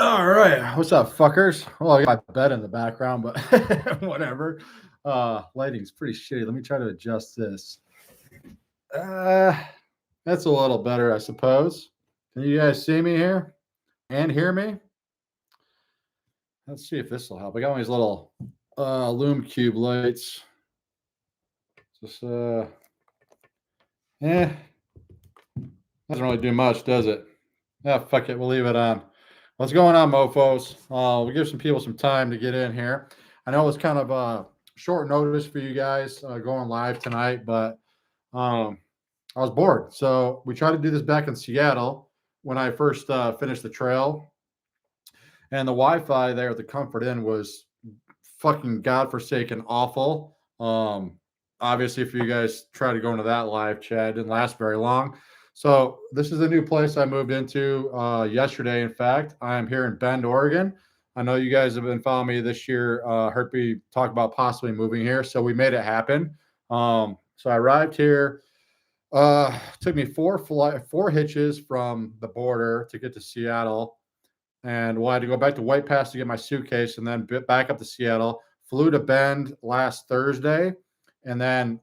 All right, what's up, fuckers? Well, I got my bed in the background, but whatever. Lighting's pretty shitty. Let me try to adjust this. Uh, that's a little better, I suppose. Can you guys see me here and hear me? Let's see if this will help. I got one of these little Lume Cube lights. Just eh, doesn't really do much, does it? Yeah, fuck it. We'll leave it on. What's going on, mofos? We'll give some people some time to get in here. I know it's kind of short notice for you guys going live tonight, but I was bored. So we tried to do this back in Seattle when I first finished the trail. And the Wi-Fi there at the Comfort Inn was fucking godforsaken awful. Obviously, if you guys try to go into that live chat, it didn't last very long. So this is a new place I moved into yesterday. In fact, I am here in Bend, Oregon. I know you guys have been following me this year. Heard me talk about possibly moving here, so we made it happen. So I arrived here. Took me four hitches from the border to get to Seattle, and well, I had to go back to White Pass to get my suitcase, and then back up to Seattle. Flew to Bend last Thursday, and then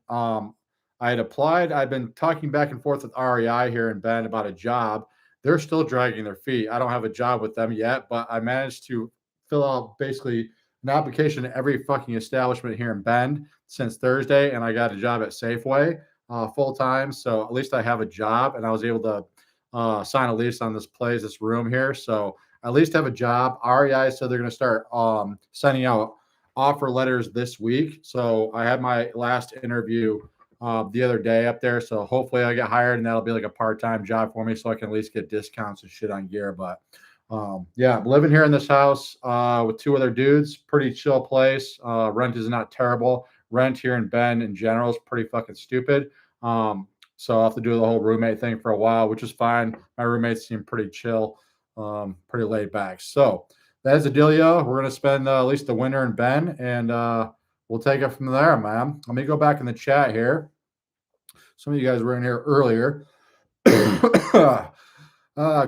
I had applied. I've been talking back and forth with REI here in Bend about a job. They're still dragging their feet. I don't have a job with them yet, but I managed to fill out basically an application to every fucking establishment here in Bend since Thursday, and I got a job at Safeway full time. So at least I have a job, and I was able to sign a lease on this place, this room here. So at least have a job. REI said they're going to start sending out offer letters this week. So I had my last interview the other day up there. So hopefully I get hired, and that'll be like a part-time job for me, so I can at least get discounts and shit on gear. But yeah, I'm living here in this house with two other dudes. Pretty chill place. Rent is not terrible. Rent here in Bend in general is pretty fucking stupid. So I'll have to do the whole roommate thing for a while, which is fine. My roommates seem pretty chill, pretty laid back. So that's the dealio. We're going to spend at least the winter in Bend, and we'll take it from there, man. Let me go back in the chat here. Some of you guys were in here earlier.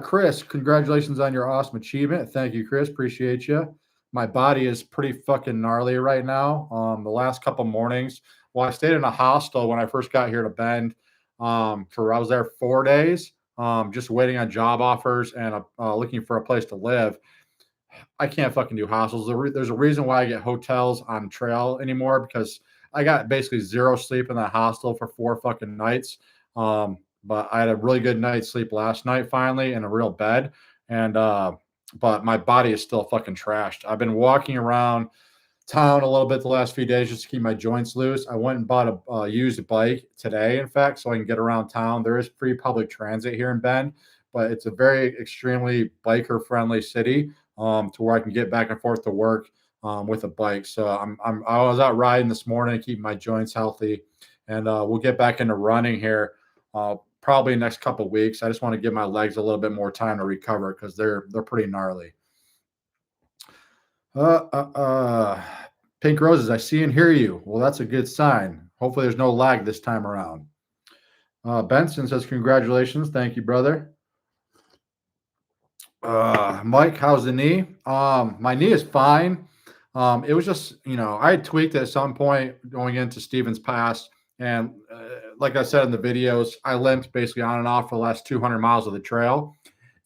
Chris, congratulations on your awesome achievement. Thank you, Chris. Appreciate you. My body is pretty fucking gnarly right now. The last couple mornings, well, I stayed in a hostel when I first got here to Bend. I was there 4 days, just waiting on job offers and looking for a place to live. I can't fucking do hostels. There's a reason why I get hotels on trail anymore, because I got basically zero sleep in that hostel for 4 fucking nights. But I had a really good night's sleep last night, finally, in a real bed. And but my body is still fucking trashed. I've been walking around town a little bit the last few days just to keep my joints loose. I went and bought a used bike today, in fact, so I can get around town. There is free public transit here in Bend, but it's a very extremely biker friendly city, to where I can get back and forth to work with a bike. So I was out riding this morning to keep my joints healthy, and we'll get back into running here probably next couple of weeks. I just want to give my legs a little bit more time to recover, because they're pretty gnarly. Pink roses, I see and hear you. Well, that's a good sign. Hopefully there's no lag this time around. Benson says, congratulations. Thank you, brother. Mike, how's the knee? My knee is fine. It was just, I had tweaked it at some point going into Stevens Pass. And like I said in the videos, I limped basically on and off for the last 200 miles of the trail.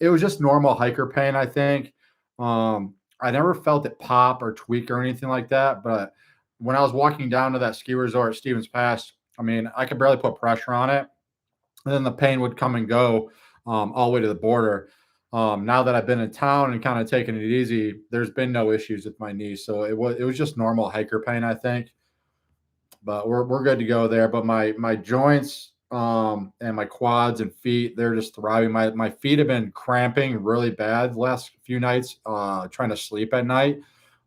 It was just normal hiker pain, I think. I never felt it pop or tweak or anything like that. But when I was walking down to that ski resort at Stevens Pass, I mean, I could barely put pressure on it. And then the pain would come and go all the way to the border. Now that I've been in town and kind of taking it easy, there's been no issues with my knee. So it was just normal hiker pain, I think. But we're good to go there. But my joints and my quads and feet, they're just thriving. My feet have been cramping really bad the last few nights, trying to sleep at night.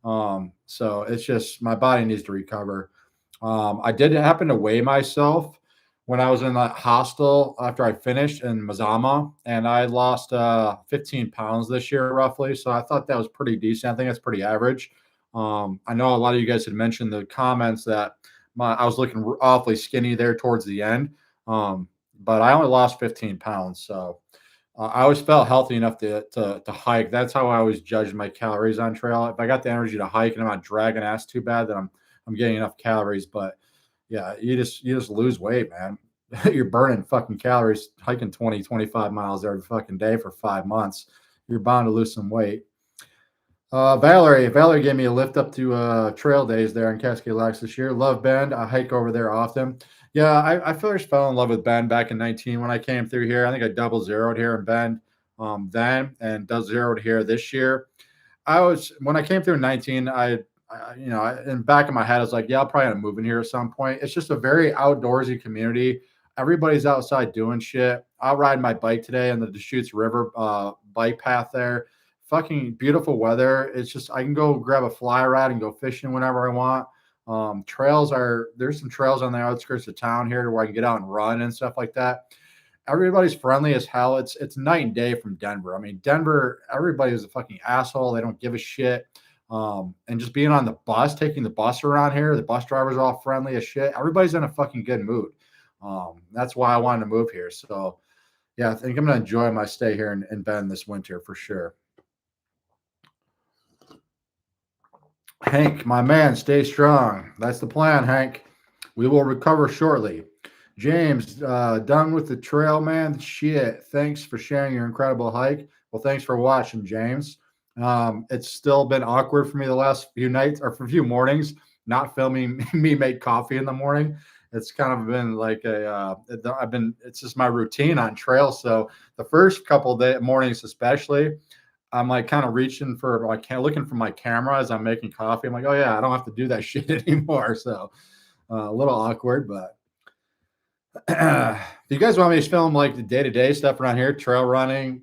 So it's just, my body needs to recover. I did happen to weigh myself when I was in that hostel after I finished in Mazama, and I lost 15 pounds this year roughly. So I thought that was pretty decent. I think that's pretty average. I know a lot of you guys had mentioned in the comments that I was looking awfully skinny there towards the end. But I only lost 15 pounds. So I always felt healthy enough to hike. That's how I always judged my calories on trail. If I got the energy to hike and I'm not dragging ass too bad, then I'm getting enough calories. But yeah, you just lose weight, man. You're burning fucking calories hiking 20, 25 miles every fucking day for 5 months. You're bound to lose some weight. Valerie gave me a lift up to trail days there in Cascade Locks this year. Love Bend. I hike over there often. Yeah, I first fell in love with Bend back in 19 when I came through here. I think I double zeroed here in Bend then and double zeroed here this year. I was when I came through in 19, in back of my head, I was like, yeah, I'll probably end up moving here at some point. It's just a very outdoorsy community. Everybody's outside doing shit. I'll ride my bike today on the Deschutes River bike path there. Fucking beautiful weather. It's just I can go grab a fly rod and go fishing whenever I want. There's some trails on the outskirts of town here to where I can get out and run and stuff like that. Everybody's friendly as hell. It's night and day from Denver. I mean, Denver, everybody is a fucking asshole. They don't give a shit. And just being on the bus, taking the bus around here, the bus drivers are all friendly as shit. Everybody's in a fucking good mood. That's why I wanted to move here. So yeah, I think I'm gonna enjoy my stay here in Bend this winter for sure. Hank, my man, stay strong. That's the plan, Hank. We will recover shortly. James, done with the trail, man. Shit. Thanks for sharing your incredible hike. Well, thanks for watching, James. It's still been awkward for me the last few nights or for a few mornings, not filming me make coffee in the morning. It's kind of been like it's just my routine on trail. So the first couple of mornings, especially, I'm like kind of reaching for looking for my camera as I'm making coffee. I'm like, oh yeah, I don't have to do that shit anymore. So a little awkward, but if you guys want me to film like the day-to-day stuff around here, trail running,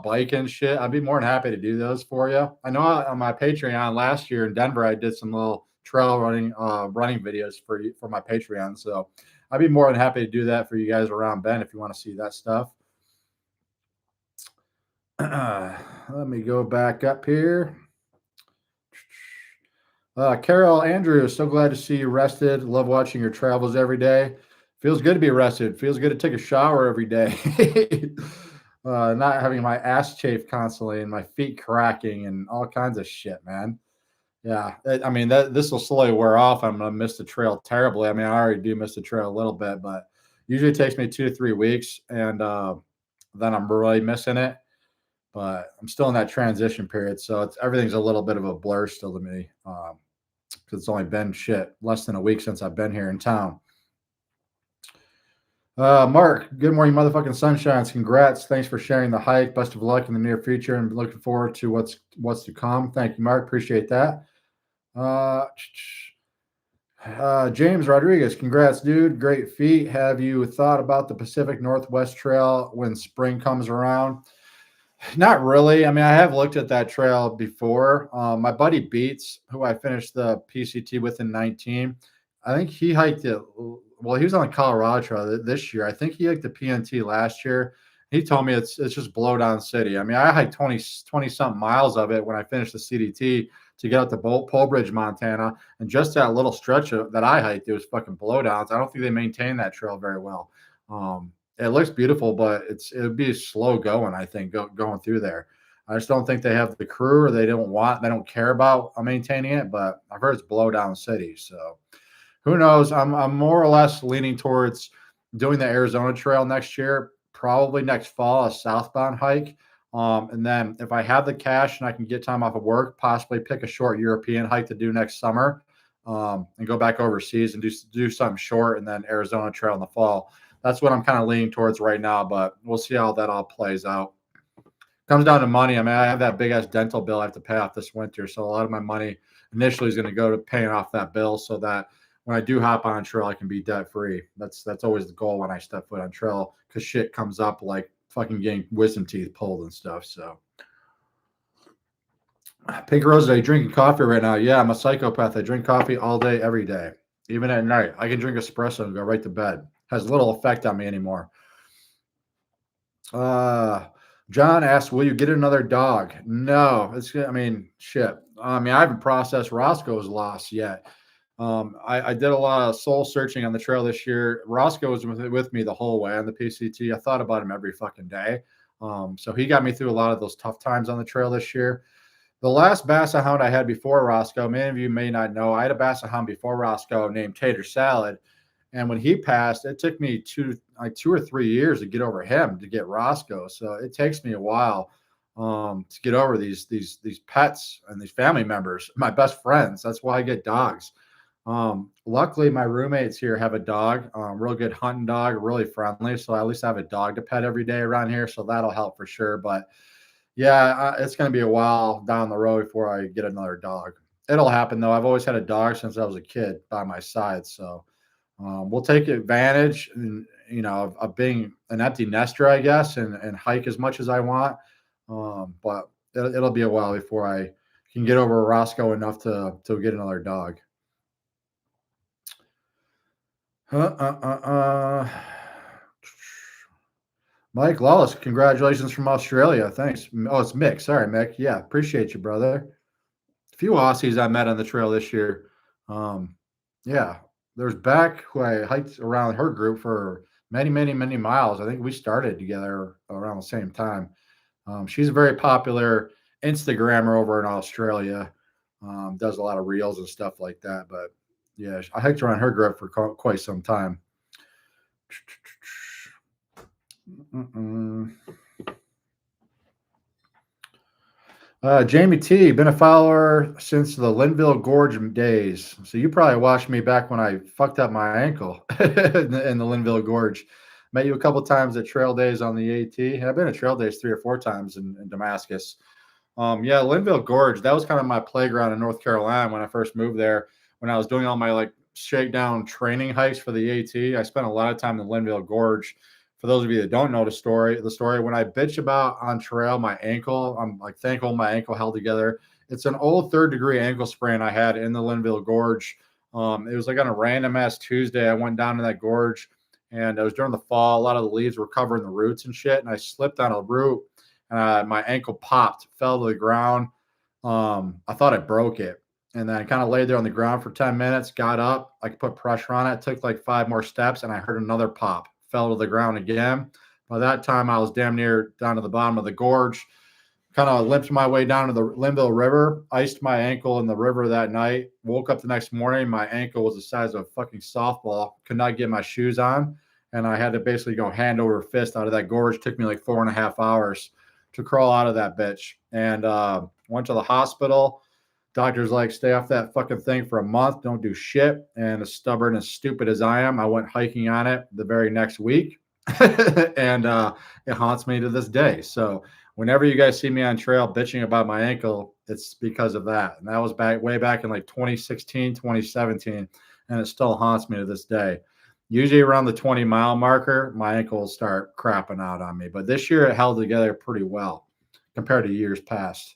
biking shit, I'd be more than happy to do those for you. I know on my Patreon last year in Denver, I did some little trail running videos for my Patreon. So I'd be more than happy to do that for you guys around Bend if you want to see that stuff. Let me go back up here. Carol Andrews, so glad to see you rested. Love watching your travels every day. Feels good to be rested. Feels good to take a shower every day. Not having my ass chafed constantly and my feet cracking and all kinds of shit, man. Yeah, I mean this will slowly wear off. I'm gonna miss the trail terribly. I mean, I already do miss the trail a little bit, but usually it takes me 2 to 3 weeks, and then I'm really missing it. But I'm still in that transition period, so everything's a little bit of a blur still to me. Because it's only been less than a week since I've been here in town. Mark, good morning, motherfucking sunshines. Congrats. Thanks for sharing the hike. Best of luck in the near future and looking forward to what's to come. Thank you, Mark. Appreciate that. James Rodriguez, congrats, dude. Great feat. Have you thought about the Pacific Northwest Trail when spring comes around? Not really. I mean, I have looked at that trail before. My buddy Beats, who I finished the PCT with in 19, I think he hiked it. Well, he was on the Colorado Trail this year. I think he hiked the PNT last year. He told me it's just blowdown city. I mean, I hiked 20 something miles of it when I finished the CDT to get out to Pole Bridge, Montana. And just that little stretch that I hiked, it was fucking blowdowns. I don't think they maintain that trail very well. It looks beautiful, but it would be slow going, I think, going through there. I just don't think they have the crew or they don't care about maintaining it, but I've heard it's blow down city. So who knows? I'm more or less leaning towards doing the Arizona Trail next year, probably next fall, a southbound hike. And then if I have the cash and I can get time off of work, possibly pick a short European hike to do next summer, and go back overseas and do something short, and then Arizona Trail in the fall. That's what I'm kind of leaning towards right now, but we'll see how that all plays out. Comes down to money. I mean, I have that big ass dental bill I have to pay off this winter. So a lot of my money initially is going to go to paying off that bill so that when I do hop on trail, I can be debt free. That's always the goal when I step foot on trail, because shit comes up like fucking getting wisdom teeth pulled and stuff. So Pink Rose, are you drinking coffee right now? Yeah, I'm a psychopath. I drink coffee all day, every day, even at night. I can drink espresso and go right to bed. Has little effect on me anymore. John asked, will you get another dog? No, I mean, shit. I mean, I haven't processed Roscoe's loss yet. I did a lot of soul searching on the trail this year. Roscoe was with me the whole way on the PCT. I thought about him every fucking day. So he got me through a lot of those tough times on the trail this year. The last Basset Hound I had before Rosco, many of you may not know, I had a Basset Hound before Rosco named Tater Salad. And when he passed, it took me 2 or 3 years to get over him to get Rosco. So it takes me a while to get over these pets and these family members, my best friends. That's why I get dogs. Luckily, my roommates here have a dog, real good hunting dog, really friendly. So I at least have a dog to pet every day around here. So that'll help for sure. But yeah, it's going to be a while down the road before I get another dog. It'll happen though. I've always had a dog since I was a kid by my side. So we'll take advantage, of being an empty nester, I guess, and hike as much as I want. But it'll be a while before I can get over Roscoe enough to get another dog. Mike Lawless, congratulations from Australia. Thanks. Oh, it's Mick. Sorry, Mick. Yeah, appreciate you, brother. A few Aussies I met on the trail this year. Yeah, there's Beck, who I hiked around her group for many, many, many miles. I think we started together around the same time. She's a very popular Instagrammer over in Australia. Does a lot of reels and stuff like that. But yeah, I hiked around her group for quite some time. Jamie T, been a follower since the Linville Gorge days. So you probably watched me back when I fucked up my ankle in the Linville Gorge. Met you a couple times at trail days on the AT. I've been at trail days 3 or 4 times in Damascus. Yeah, Linville Gorge, that was kind of my playground in North Carolina when I first moved there. When I was doing all my like shakedown training hikes for the AT, I spent a lot of time in Linville Gorge. For those of you that don't know the story when I bitch about on trail my ankle, I'm like thankful my ankle held together. It's an old 3rd-degree ankle sprain I had in the Linville Gorge. It was like on a random ass Tuesday. I went down to that gorge, and it was during the fall. A lot of the leaves were covering the roots and shit, and I slipped on a root. My ankle popped, fell to the ground. I thought I broke it, and then I kind of laid there on the ground for 10 minutes, got up, I could put pressure on it, took like 5 more steps, and I heard another pop, fell to the ground again. By that time, I was damn near down to the bottom of the gorge, kind of limped my way down to the Linville River, iced my ankle in the river that night, woke up the next morning, my ankle was the size of a fucking softball, could not get my shoes on, and I had to basically go hand over fist out of that gorge. It took me like 4.5 hours to crawl out of that bitch, and went to the hospital. Doctor's like, stay off that fucking thing for a month. Don't do shit. And as stubborn and stupid as I am, I went hiking on it the very next week. And it haunts me to this day. So whenever you guys see me on trail bitching about my ankle, it's because of that. And that was way back in like 2016, 2017. And it still haunts me to this day. Usually around the 20-mile marker, my ankle will start crapping out on me. But this year it held together pretty well compared to years past.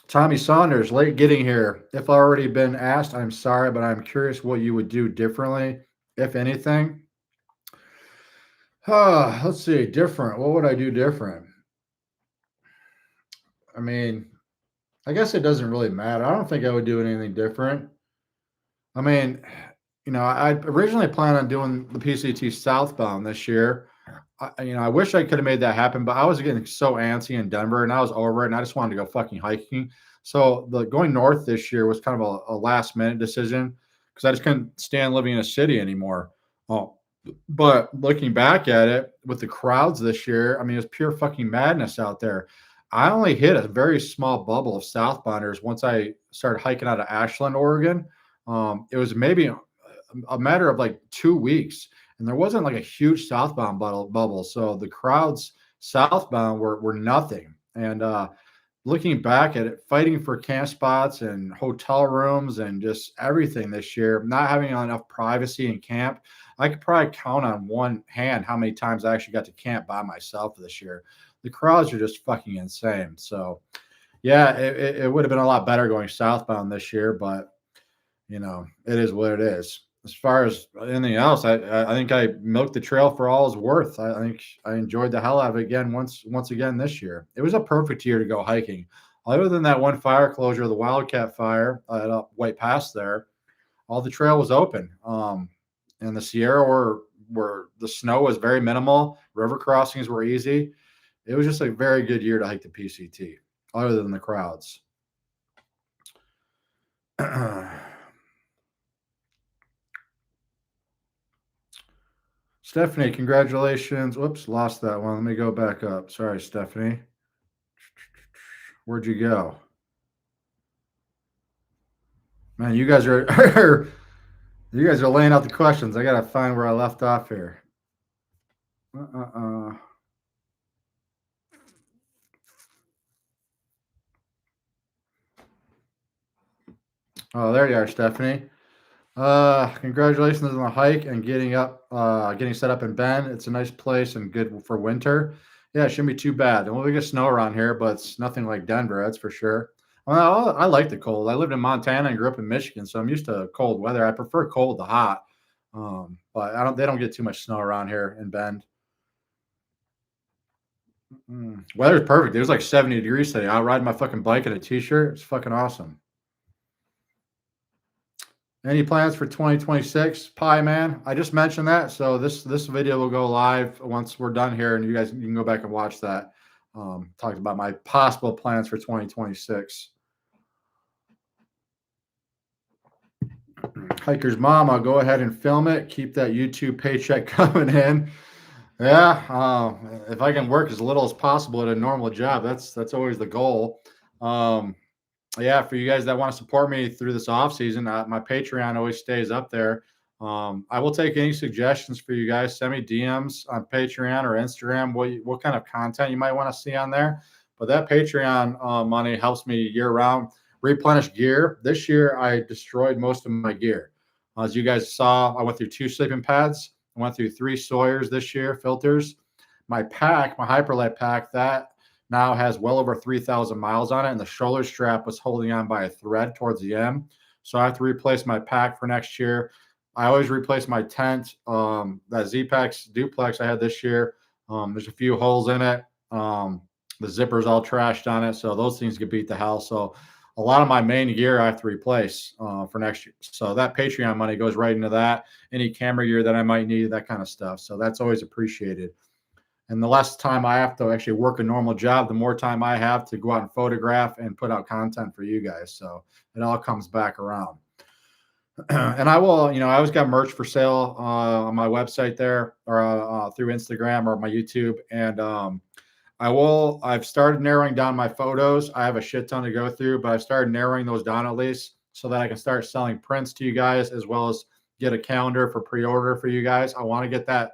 Tommy Saunders, late getting here. If already been asked, I'm sorry, but I'm curious what you would do differently, if anything. Let's see, different. What would I do different? I mean, I guess it doesn't really matter. I don't think I would do anything different. I mean, I originally planned on doing the PCT southbound this year. I wish I could have made that happen, but I was getting so antsy in Denver and I was over it and I just wanted to go fucking hiking. So the going north this year was kind of a last minute decision because I just couldn't stand living in a city anymore. Oh, but looking back at it with the crowds this year, I mean, it was pure fucking madness out there. I only hit a very small bubble of southbounders once I started hiking out of Ashland, Oregon. It was maybe a matter of like 2 weeks, and there wasn't like a huge southbound bubble. So the crowds southbound were nothing. And looking back at it, fighting for camp spots and hotel rooms and just everything this year, not having enough privacy in camp, I could probably count on one hand how many times I actually got to camp by myself this year. The crowds are just fucking insane. So yeah, it would have been a lot better going southbound this year, but it is what it is. As far as anything else, I think I milked the trail for all it's worth. I think I enjoyed the hell out of it again once again this year. It was a perfect year to go hiking. Other than that one fire closure, the Wildcat fire at White Pass there, all the trail was open. And the Sierra where the snow was very minimal. River crossings were easy. It was just a very good year to hike the PCT, other than the crowds. Stephanie, congratulations. Whoops, lost that one. Let me go back up. Sorry, Stephanie. Where'd you go? Man, you guys are you guys are laying out the questions. I gotta find where I left off here. Oh, there you are, Stephanie. Congratulations on the hike and getting set up in Bend. It's a nice place and good for winter. Yeah, it shouldn't be too bad. And we get snow around here, but it's nothing like Denver, that's for sure. Well, I like the cold. I lived in Montana and grew up in Michigan, so I'm used to cold weather. I prefer cold to hot. But they don't get too much snow around here in Bend. Weather's perfect. It was like 70 degrees today. I ride my fucking bike in a t-shirt. It's fucking awesome. Any plans for 2026? Pie Man, I just mentioned that. So this video will go live once we're done here, and you can go back and watch that. Talked about my possible plans for 2026. Hiker's mom, I'll go ahead and film it. Keep that YouTube paycheck coming in. Yeah, if I can work as little as possible at a normal job, that's always the goal. Yeah, for you guys that want to support me through this off season, my Patreon always stays up there. I will take any suggestions for you guys. Send me DMs on Patreon or Instagram. What kind of content you might want to see on there. But that Patreon money helps me year round replenish gear. This year I destroyed most of my gear. As you guys saw, I went through 2 sleeping pads. I went through 3 Sawyers this year, filters. My pack, my Hyperlight pack, that now has well over 3,000 miles on it, and the shoulder strap was holding on by a thread towards the end. So I have to replace my pack for next year. I always replace my tent. That Z-Pax duplex I had this year, there's a few holes in it. The zipper's all trashed on it, so those things could beat the hell. So a lot of my main gear I have to replace for next year. So that Patreon money goes right into that. Any camera gear that I might need, that kind of stuff. So that's always appreciated. And the less time I have to actually work a normal job, the more time I have to go out and photograph and put out content for you guys. So it all comes back around. And I will, I always got merch for sale on my website there or through Instagram or my YouTube. And I've started narrowing down my photos. I have a shit ton to go through, but I've started narrowing those down at least so that I can start selling prints to you guys, as well as get a calendar for pre-order for you guys. I want to get that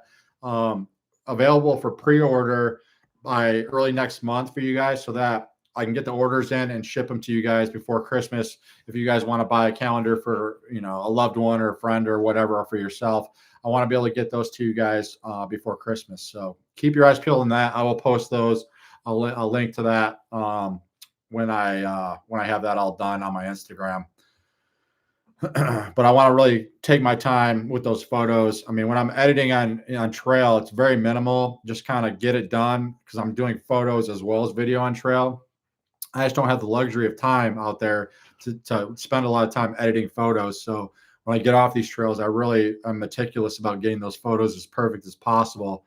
available for pre-order by early next month for you guys, so that I can get the orders in and ship them to you guys before Christmas. If you guys want to buy a calendar for, a loved one or a friend or whatever, or for yourself, I want to be able to get those to you guys before Christmas. So keep your eyes peeled on that. I will post those. I'll link to that when I have that all done on my Instagram. But I want to really take my time with those photos. I mean, when I'm editing on trail, it's very minimal. Just kind of get it done because I'm doing photos as well as video on trail. I just don't have the luxury of time out there to spend a lot of time editing photos. So when I get off these trails, I'm meticulous about getting those photos as perfect as possible.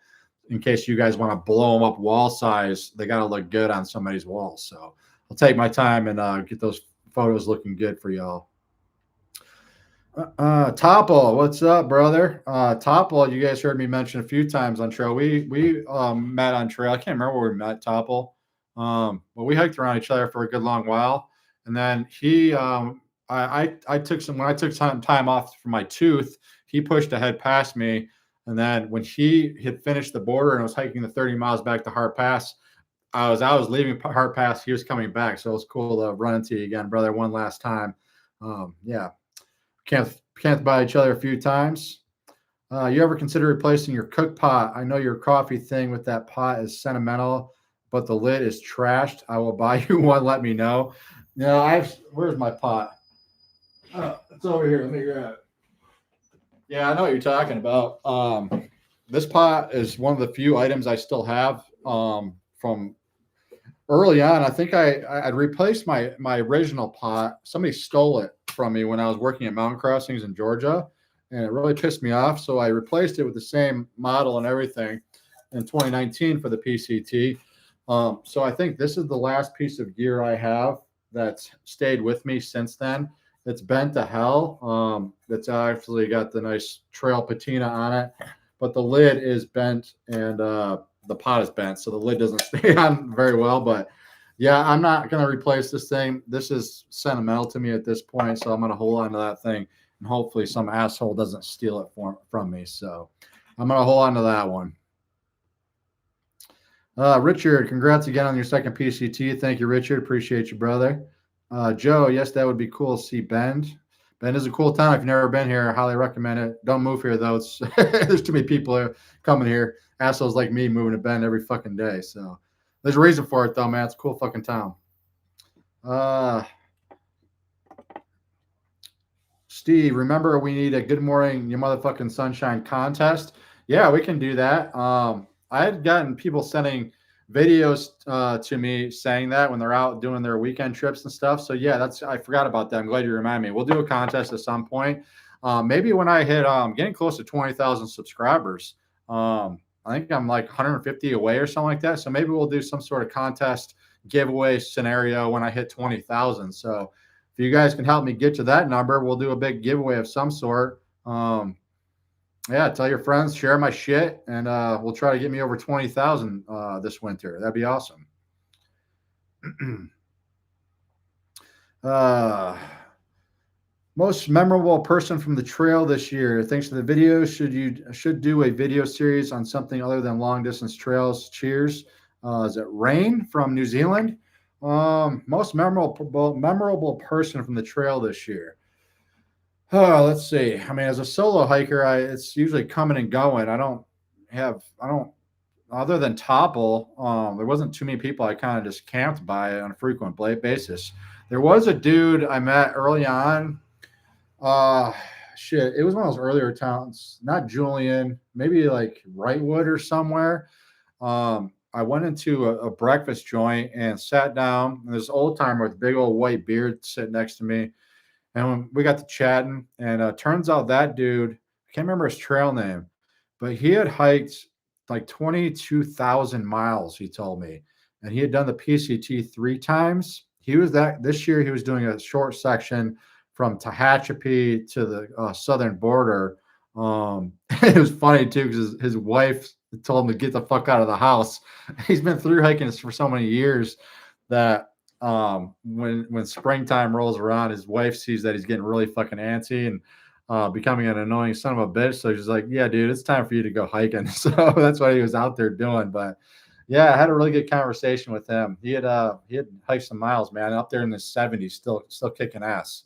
In case you guys want to blow them up wall size, they got to look good on somebody's wall. So I'll take my time and get those photos looking good for y'all. Topple, what's up, brother? Topple, you guys heard me mention a few times on trail. We met on trail. I can't remember where we met, Topple. But we hiked around each other for a good long while. And then I took some time off for my tooth. He pushed ahead past me. And then when he had finished the border and was hiking the 30 miles back to Hart Pass, I was leaving Hart Pass. He was coming back. So it was cool to run into you again, brother, one last time. Yeah. Can't buy each other a few times. You ever consider replacing your cook pot? I know your coffee thing with that pot is sentimental, but the lid is trashed. I will buy you one. Let me know. Where's my pot? It's over here. Let me grab it. Yeah, I know what you're talking about. This pot is one of the few items I still have from early on. I think I'd replaced my original pot. Somebody stole it from me when I was working at Mountain Crossings in Georgia, and it really pissed me off. So I replaced it with the same model and everything in 2019 for the PCT. So I think this is the last piece of gear I have that's stayed with me since then. It's bent to hell. It's actually got the nice trail patina on it, but the lid is bent and the pot is bent, so the lid doesn't stay on very well. But yeah, I'm not going to replace this thing. This is sentimental to me at this point, so I'm going to hold on to that thing, and hopefully some asshole doesn't steal it from me. So I'm going to hold on to that one. Richard, congrats again on your second PCT. Thank you, Richard. Appreciate you, brother. Joe, yes, that would be cool to see Bend. Bend is a cool town. If you've never been here, I highly recommend it. Don't move here, though. It's there's too many people coming here. Assholes like me moving to Bend every fucking day. So there's a reason for it, though, man. It's a cool fucking town. Steve, remember we need a Good Morning You Motherfucking Sunshine contest. Yeah, we can do that. I had gotten people sending videos to me saying that when they're out doing their weekend trips and stuff. So yeah, I forgot about that. I'm glad you reminded me. We'll do a contest at some point. Maybe when I hit getting close to 20,000 subscribers. I think I'm like 150 away or something like that. So maybe we'll do some sort of contest giveaway scenario when I hit 20,000. So if you guys can help me get to that number, we'll do a big giveaway of some sort. Yeah, tell your friends, share my shit, and we'll try to get me over 20,000 this winter. That'd be awesome. Most memorable person from the trail this year. Thanks for the video. Should do a video series on something other than long distance trails. Cheers. Is it Rain from New Zealand? Most memorable person from the trail this year. Oh, let's see. I mean, as a solo hiker, it's usually coming and going. I don't other than Topple, there wasn't too many people I kind of just camped by on a frequent basis. There was a dude I met early on. Shit, it was one of those earlier towns, not Julian, maybe like Wrightwood or somewhere. I went into a breakfast joint and sat down, and this old timer with big old white beard sitting next to me. And we got to chatting, and turns out that dude, I can't remember his trail name, but he had hiked like 22,000 miles, he told me. And he had done the PCT 3 times. This year, he was doing a short section from Tehachapi to the southern border. It was funny too, because his wife told him to get the fuck out of the house. He's been through hiking this for so many years that when springtime rolls around, his wife sees that he's getting really fucking antsy and becoming an annoying son of a bitch. So she's like, yeah, dude, it's time for you to go hiking. So that's what he was out there doing. But yeah, I had a really good conversation with him. He had hiked some miles, man, up there in the 70s, still kicking ass.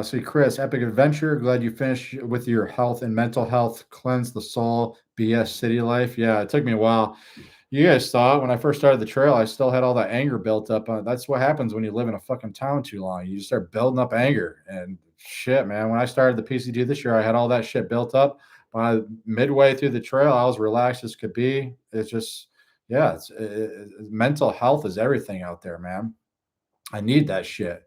See, Chris, epic adventure. Glad you finished with your health and mental health. Cleanse the soul. BS city life. Yeah, it took me a while. You guys saw it when I first started the trail. I still had all that anger built up. That's what happens when you live in a fucking town too long. You just start building up anger and shit, man. When I started the PCT this year, I had all that shit built up. By midway through the trail, I was relaxed as could be. It's just, yeah, mental health is everything out there, man. I need that shit.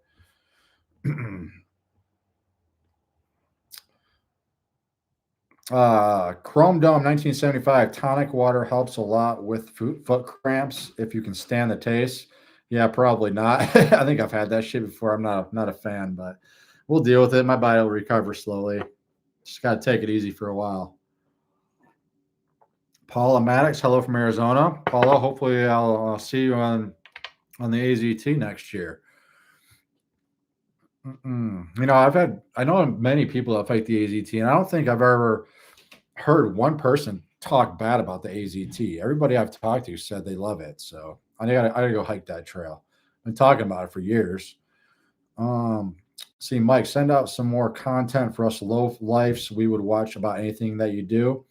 Chrome Dome 1975 tonic water helps a lot with foot cramps if you can stand the taste. Yeah, probably not. I think I've had that shit before. I'm not a fan, but we'll deal with it. My body will recover slowly. Just got to take it easy for a while. Paula Maddox, hello from Arizona. Paula, hopefully I'll see you on the AZT next year. You know, I know many people that fight the AZT, and I don't think I've ever heard one person talk bad about the AZT. Everybody I've talked to said they love it. So I gotta go hike that trail. I've been talking about it for years. See, Mike, send out some more content for us low lifes. We would watch about anything that you do.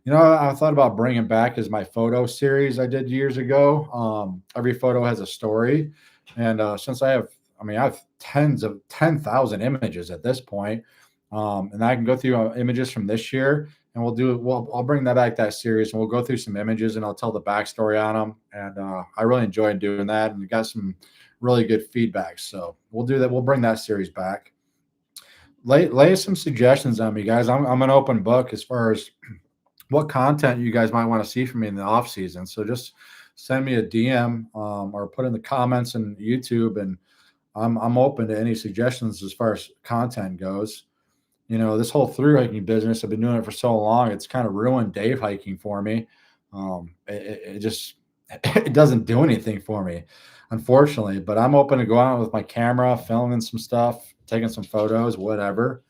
You know, I thought about bringing back is my photo series I did years ago. Every photo has a story. And since I have 10,000 images at this point. And I can go through images from this year, and I'll bring that series, and we'll go through some images, and I'll tell the backstory on them. And I really enjoyed doing that, and we got some really good feedback. So we'll do that. We'll bring that series back. Lay some suggestions on me, guys. I'm an open book as far as what content you guys might want to see from me in the off season. So just send me a DM or put in the comments in YouTube, and I'm open to any suggestions as far as content goes. This whole through hiking business, I've been doing it for so long. It's kind of ruined Dave hiking for me. It just it doesn't do anything for me, unfortunately. But I'm open to go out with my camera, filming some stuff, taking some photos, whatever.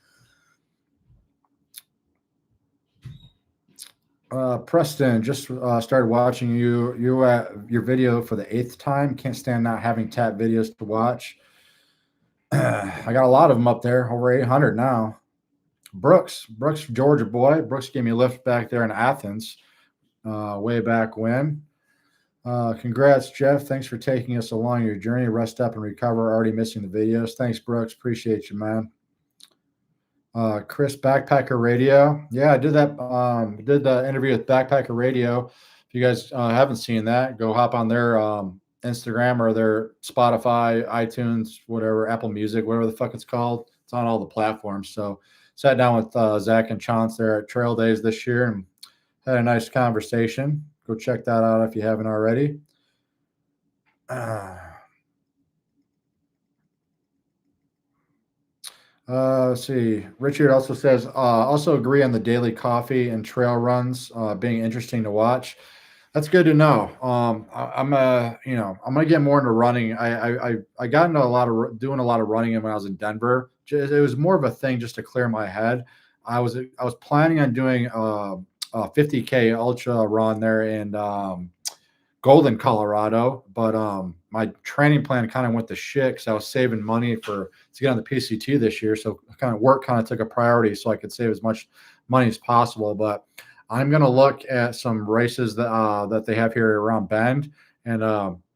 Preston, just started watching you at your video for the 8th time. Can't stand not having tap videos to watch. I got a lot of them up there, over 800 now. Brooks, Georgia boy. Brooks gave me a lift back there in Athens, way back when. Congrats, Jeff. Thanks for taking us along your journey. Rest up and recover. Already missing the videos. Thanks, Brooks. Appreciate you, man. Chris, Backpacker Radio. Yeah, I did that. Did the interview with Backpacker Radio. If you guys haven't seen that, go hop on their Instagram or their Spotify, iTunes, whatever, Apple Music, whatever the fuck it's called. It's on all the platforms. So sat down with Zach and Chance there at Trail Days this year and had a nice conversation. Go check that out if you haven't already. Let's see. Richard also says, also agree on the daily coffee and trail runs being interesting to watch. That's good to know. I'm gonna get more into running. I got into doing a lot of running when I was in Denver. It was more of a thing just to clear my head. I was planning on doing a 50K ultra run there in Golden, Colorado, but my training plan kind of went to shit because I was saving money to get on the PCT this year. So work took a priority so I could save as much money as possible. But I'm going to look at some races that they have here around Bend and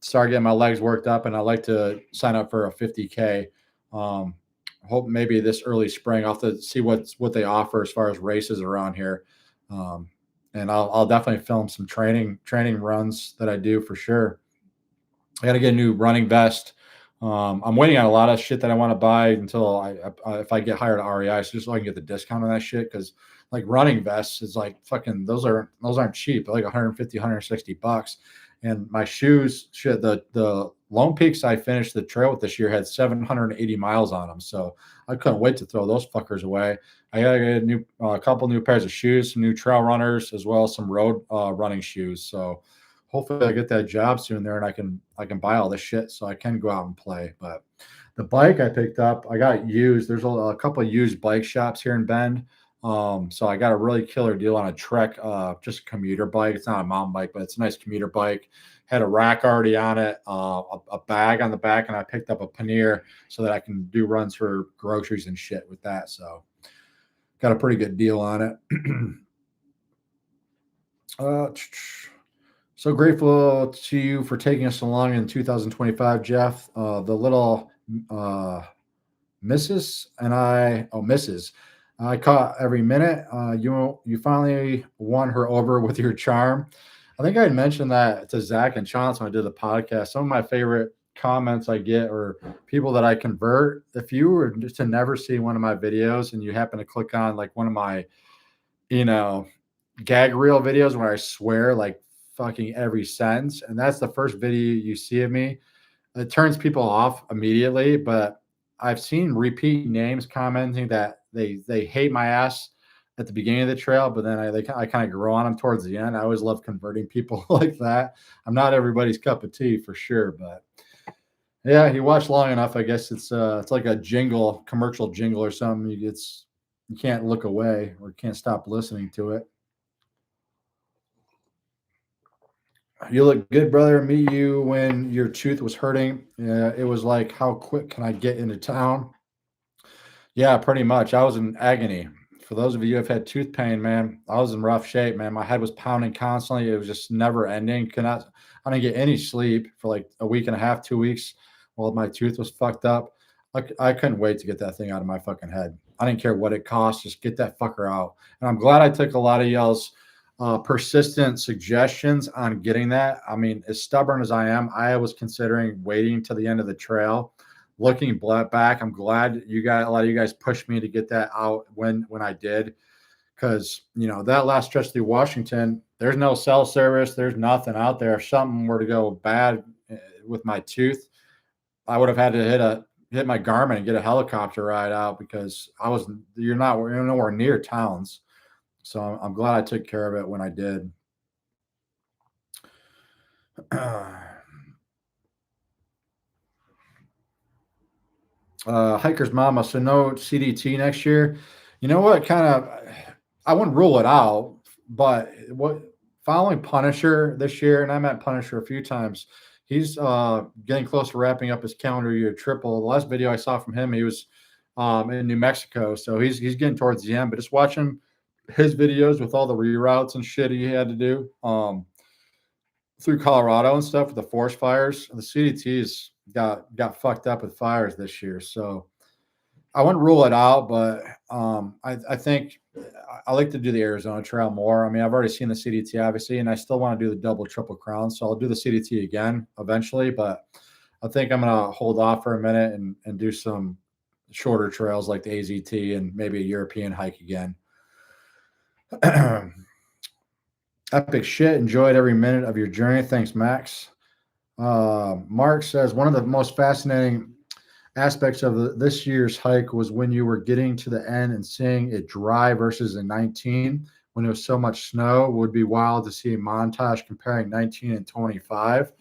start getting my legs worked up. And I'd like to sign up for a 50K. Hope maybe this early spring. I'll have to see what they offer as far as races around here. And I'll definitely film some training runs that I do for sure. I got to get a new running vest. I'm waiting on a lot of shit that I want to buy until if I get hired at REI, so I can get the discount on that shit. Because like running vests is like fucking those aren't cheap. They're like 150, 160 bucks. And my shoes, shit, the Lone Peaks I finished the trail with this year had 780 miles on them. So I couldn't wait to throw those fuckers away. I got to get a couple new pairs of shoes, some new trail runners, as well as some road running shoes. So hopefully I get that job soon there and I can buy all this shit so I can go out and play. But the bike I picked up, I got used. There's a couple of used bike shops here in Bend. So I got a really killer deal on a Trek, just a commuter bike. It's not a mountain bike, but it's a nice commuter bike. Had a rack already on it, a bag on the back, and I picked up a pannier so that I can do runs for groceries and shit with that. So got a pretty good deal on it. So grateful to you for taking us along in 2025, Jeff. The little Mrs. I caught every minute. You finally won her over with your charm. I think I had mentioned that to Zach and Chance when I did the podcast. Some of my favorite comments I get or people that I convert. If you were just to never see one of my videos and you happen to click on like one of my, gag reel videos where I swear like fucking every sentence, and that's the first video you see of me, it turns people off immediately. But I've seen repeat names commenting that they hate my ass at the beginning of the trail, but then I kind of grow on them towards the end. I always love converting people like that. I'm not everybody's cup of tea for sure, but yeah, you watch long enough, I guess it's like a commercial jingle or something. You can't look away or can't stop listening to it. You look good, brother. Meet you when your tooth was hurting. It was like, how quick can I get into town? Yeah, pretty much. I was in agony. For those of you who have had tooth pain, man, I was in rough shape, man. My head was pounding constantly. It was just never ending. I didn't get any sleep for like a week and a half, 2 weeks while my tooth was fucked up. I couldn't wait to get that thing out of my fucking head. I didn't care what it cost. Just get that fucker out. And I'm glad I took a lot of y'all's persistent suggestions on getting that. I mean, as stubborn as I am, I was considering waiting to the end of the trail. Looking back, I'm glad a lot of you guys pushed me to get that out when I did, because that last stretch through Washington, there's no cell service, there's nothing out there. If something were to go bad with my tooth, I would have had to hit my Garmin and get a helicopter ride out, because you're nowhere near towns. So I'm glad I took care of it when I did. Hiker's Mama, so no CDT next year. You know what? I wouldn't rule it out, but following Punisher this year, and I met Punisher a few times. He's getting close to wrapping up his calendar year triple. The last video I saw from him, he was in New Mexico, so he's getting towards the end. But just watching his videos with all the reroutes and shit he had to do through Colorado and stuff with the forest fires, the CDTs got fucked up with fires this year. So I wouldn't rule it out, but I think I like to do the Arizona Trail more. I mean, I've already seen the CDT, obviously, and I still want to do the double, triple crown. So I'll do the CDT again eventually, but I think I'm going to hold off for a minute and do some shorter trails like the AZT and maybe a European hike again. Epic shit. Enjoyed every minute of your journey. Thanks, Max. Mark says, one of the most fascinating aspects of this year's hike was when you were getting to the end and seeing it dry versus in 19 when there was so much snow. It would be wild to see a montage comparing 19 and 25.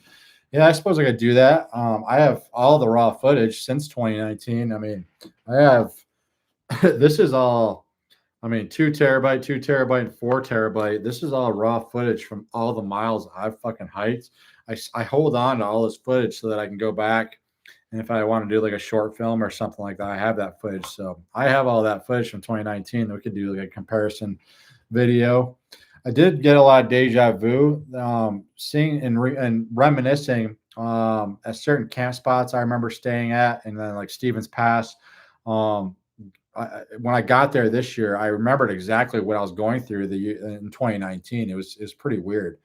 Yeah, I suppose I could do that. I have all the raw footage since 2019. I mean, I have this is all, 2 terabyte, 2 terabyte, and 4 terabyte. This is all raw footage from all the miles I've fucking hiked. I hold on to all this footage so that I can go back, and if I want to do like a short film or something like that, I have that footage. So I have all that footage from 2019 that we could do like a comparison video. I did get a lot of deja vu, seeing and reminiscing at certain camp spots I remember staying at, and then like Stevens Pass. When I got there this year, I remembered exactly what I was going through in 2019. It was pretty weird,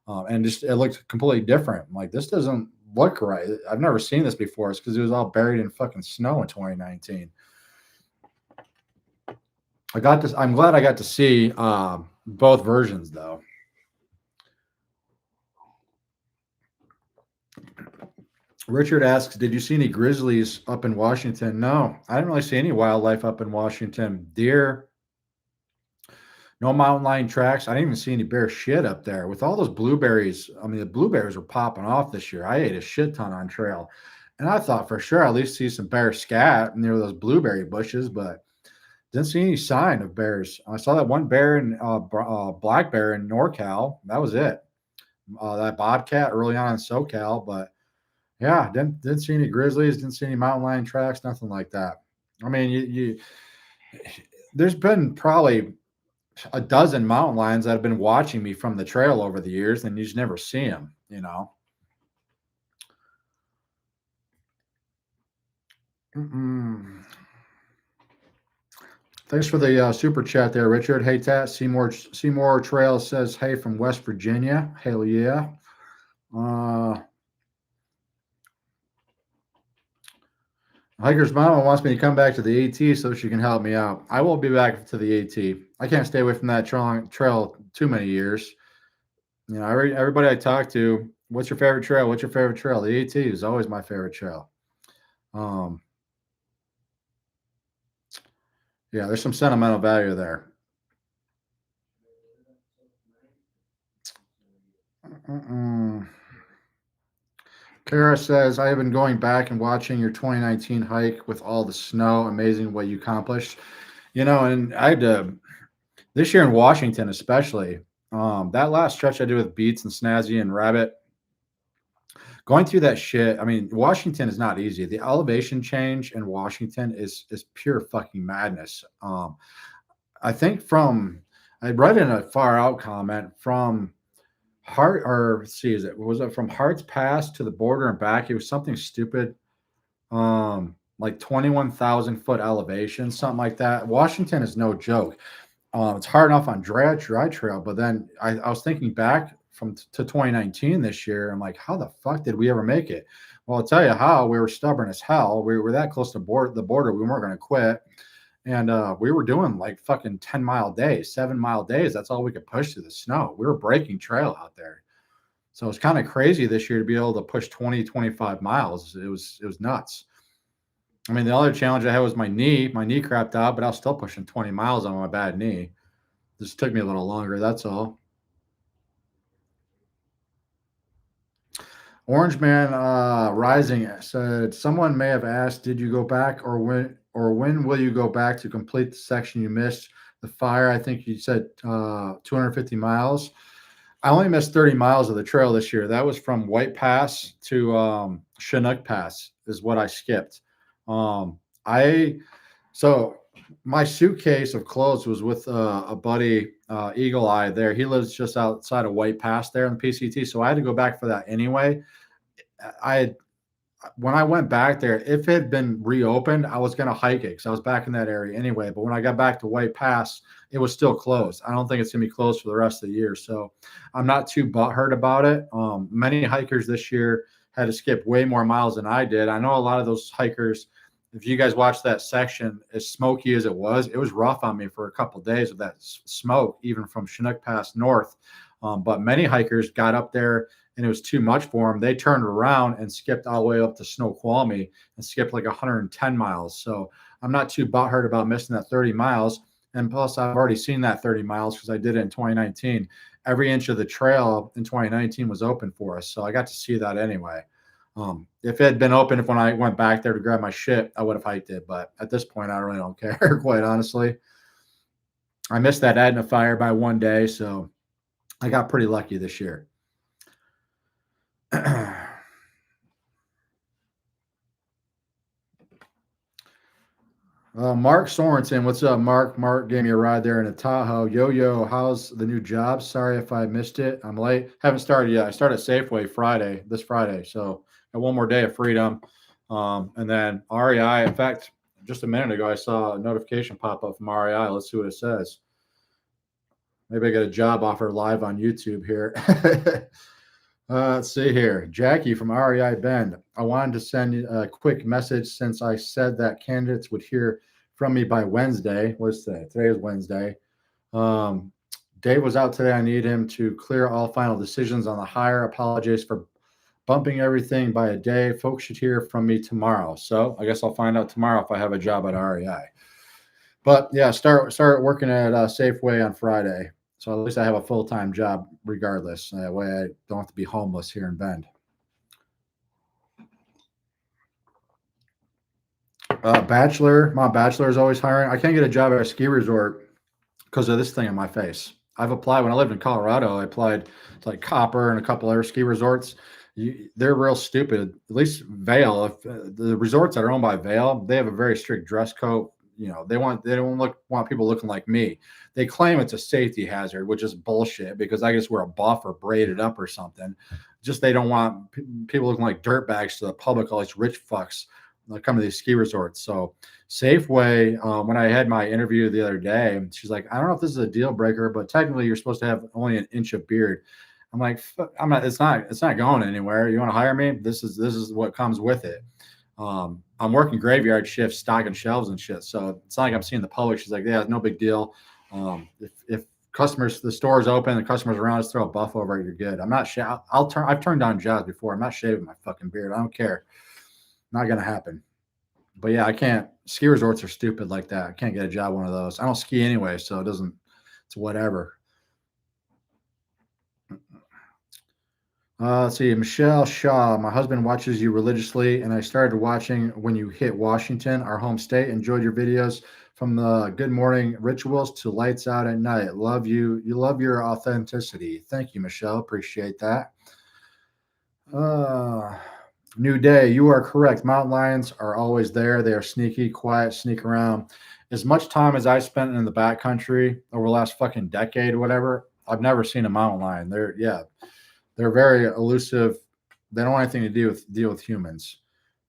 and just it looked completely different. I'm like, this doesn't look right. I've never seen this before. It's because it was all buried in fucking snow in 2019. I'm glad I got to see both versions though. Richard asks, did you see any grizzlies up in Washington? No, I didn't really see any wildlife up in Washington. Deer, no mountain lion tracks. I didn't even see any bear shit up there. With all those blueberries, the blueberries were popping off this year. I ate a shit ton on trail. And I thought for sure I'd at least see some bear scat near those blueberry bushes, but didn't see any sign of bears. I saw that one bear and black bear in NorCal. That was it. That bobcat early on in SoCal, but yeah, didn't see any grizzlies, didn't see any mountain lion tracks, nothing like that. I mean, there's been probably a dozen mountain lions that have been watching me from the trail over the years, and you just never see them, Thanks for the super chat there, Richard. Hey, Tat, Seymour Trail says, hey, from West Virginia. Hell yeah. Hiker's Mama wants me to come back to the AT so she can help me out. I will be back to the AT. I can't stay away from that trail too many years. Everybody I talk to, what's your favorite trail? What's your favorite trail? The AT is always my favorite trail. Yeah, there's some sentimental value there. Kara says, I have been going back and watching your 2019 hike with all the snow. Amazing what you accomplished. And I had to, this year in Washington especially, that last stretch I did with Beats and Snazzy and Rabbit, going through that shit. Washington is not easy. The elevation change in Washington is pure fucking madness. I think I read in a far out comment from was it from Hart's Pass to the border and back? It was something stupid, like 21,000 foot elevation, something like that. Washington is no joke. It's hard enough on dry trail, but then I was thinking back to 2019 this year. I'm like, how the fuck did we ever make it? Well, I'll tell you how. We were stubborn as hell. We were that close to the border. We weren't going to quit, and we were doing like fucking 10-mile days, 7-mile days. That's all we could push through the snow. We were breaking trail out there. So it's kind of crazy this year to be able to push 20, 25 miles. It was nuts. I mean, the other challenge I had was my knee. My knee crapped out, but I was still pushing 20 miles on my bad knee. This took me a little longer. That's all. Orange Man Rising said, someone may have asked, did you go back or when will you go back to complete the section you missed? The fire, I think you said 250 miles. I only missed 30 miles of the trail this year. That was from White Pass to Chinook Pass is what I skipped. I so my suitcase of clothes was with a buddy, Eagle Eye there. He lives just outside of White Pass there in the PCT. So I had to go back for that anyway. I had when I went back there, if it had been reopened, I was going to hike it because I was back in that area anyway. But when I got back to White Pass, it was still closed. I don't think it's going to be closed for the rest of the year. So I'm not too butthurt about it. Many hikers this year had to skip way more miles than I did. I know a lot of those hikers, if you guys watched that section, as smoky as it was rough on me for a couple of days of that smoke, even from Chinook Pass north. But many hikers got up there and it was too much for them. They turned around and skipped all the way up to Snoqualmie and skipped like 110 miles. So I'm not too butthurt about missing that 30 miles. And plus, I've already seen that 30 miles because I did it in 2019. Every inch of the trail in 2019 was open for us. So I got to see that anyway. If it had been open, when I went back there to grab my shit, I would have hiked it. But at this point, I really don't care, quite honestly. I missed that Adna fire by one day. So I got pretty lucky this year. Mark Sorensen, what's up, Mark? Mark gave me a ride there in a Tahoe. Yo, how's the new job? Sorry if I missed it. I'm late. Haven't started yet. I start at Safeway this Friday. So got one more day of freedom. And then REI. In fact, just a minute ago, I saw a notification pop up from REI. Let's see what it says. Maybe I got a job offer live on YouTube here. Let's see here. Jackie from REI Bend. I wanted to send you a quick message since I said that candidates would hear from me by Wednesday. What's today? Today is Wednesday. Dave was out today. I need him to clear all final decisions on the hire. Apologies for bumping everything by a day. Folks should hear from me tomorrow. So I guess I'll find out tomorrow if I have a job at REI. But yeah, start working at Safeway on Friday. So at least I have a full-time job regardless. That way I don't have to be homeless here in Bend. My bachelor is always hiring. I can't get a job at a ski resort because of this thing on my face. I've applied when I lived in Colorado. I applied to like Copper and a couple other ski resorts. They're real stupid. At least Vail, if the resorts that are owned by Vail, they have a very strict dress code. They don't want people looking like me. They claim it's a safety hazard, which is bullshit because I just wear a buff or braided up or something. Just they don't want people looking like dirtbags to the public, all these rich fucks come to these ski resorts. So Safeway, when I had my interview the other day, she's like, I don't know if this is a deal breaker, but technically you're supposed to have only an inch of beard. I'm like, I'm not. It's not going anywhere. You want to hire me? This is what comes with it. I'm working graveyard shifts, stocking shelves and shit. So it's not like I'm seeing the public. She's like, yeah, no big deal. If customers, the store's open, the customers around, just throw a buff over it, you're good. I'm not. I've turned down jobs before. I'm not shaving my fucking beard. I don't care. Not gonna happen. But yeah, I can't. Ski resorts are stupid like that. I can't get a job one of those. I don't ski anyway, so it doesn't. It's whatever. Let's see. Michelle Shaw. My husband watches you religiously, and I started watching when you hit Washington, our home state. Enjoyed your videos from the good morning rituals to lights out at night. Love you. You love your authenticity. Thank you, Michelle. Appreciate that. New Day. You are correct. Mountain lions are always there. They are sneaky, quiet, sneak around. As much time as I spent in the backcountry over the last fucking decade or whatever, I've never seen a mountain lion. They're very elusive. They don't want anything to deal with humans.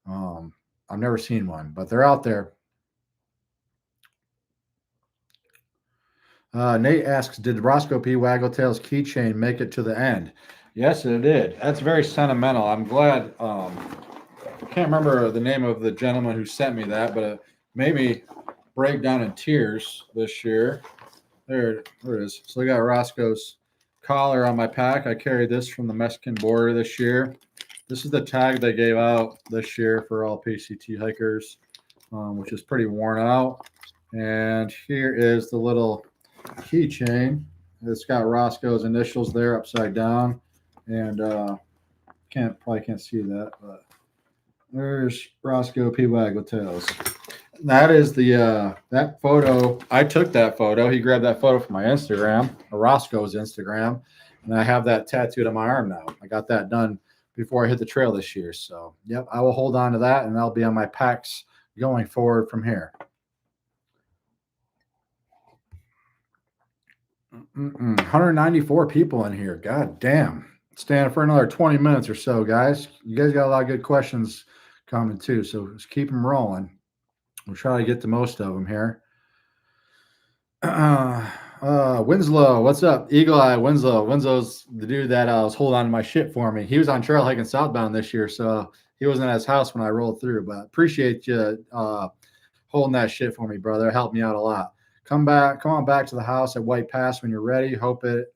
I've never seen one, but they're out there. Nate asks, did Rosco P. Waggletail's keychain make it to the end? Yes, it did. That's very sentimental. I'm glad. I can't remember the name of the gentleman who sent me that, but it made me break down in tears this year. There it is. So I got Roscoe's collar on my pack. I carried this from the Mexican border this year. This is the tag they gave out this year for all PCT hikers, which is pretty worn out. And here is the little keychain. It's got Roscoe's initials there upside down, and probably can't see that, but there's Rosco P. Waggletails. That is the that photo. I took that photo. He grabbed that photo from my Instagram, Roscoe's Instagram, and I have that tattooed on my arm now. I got that done before I hit the trail this year. So, yep, I will hold on to that, and that'll be on my packs going forward from here. 194 people in here. God damn. Stand for another 20 minutes or so, guys. You guys got a lot of good questions coming too, so let's keep them rolling. We'll try to get to most of them here. Winslow, what's up? Eagle Eye Winslow. Winslow's the dude that was holding on to my shit for me. He was on trail hiking southbound this year, so he wasn't at his house when I rolled through. But appreciate you holding that shit for me, brother. It helped me out a lot. Come on back to the house at White Pass when you're ready. Hope it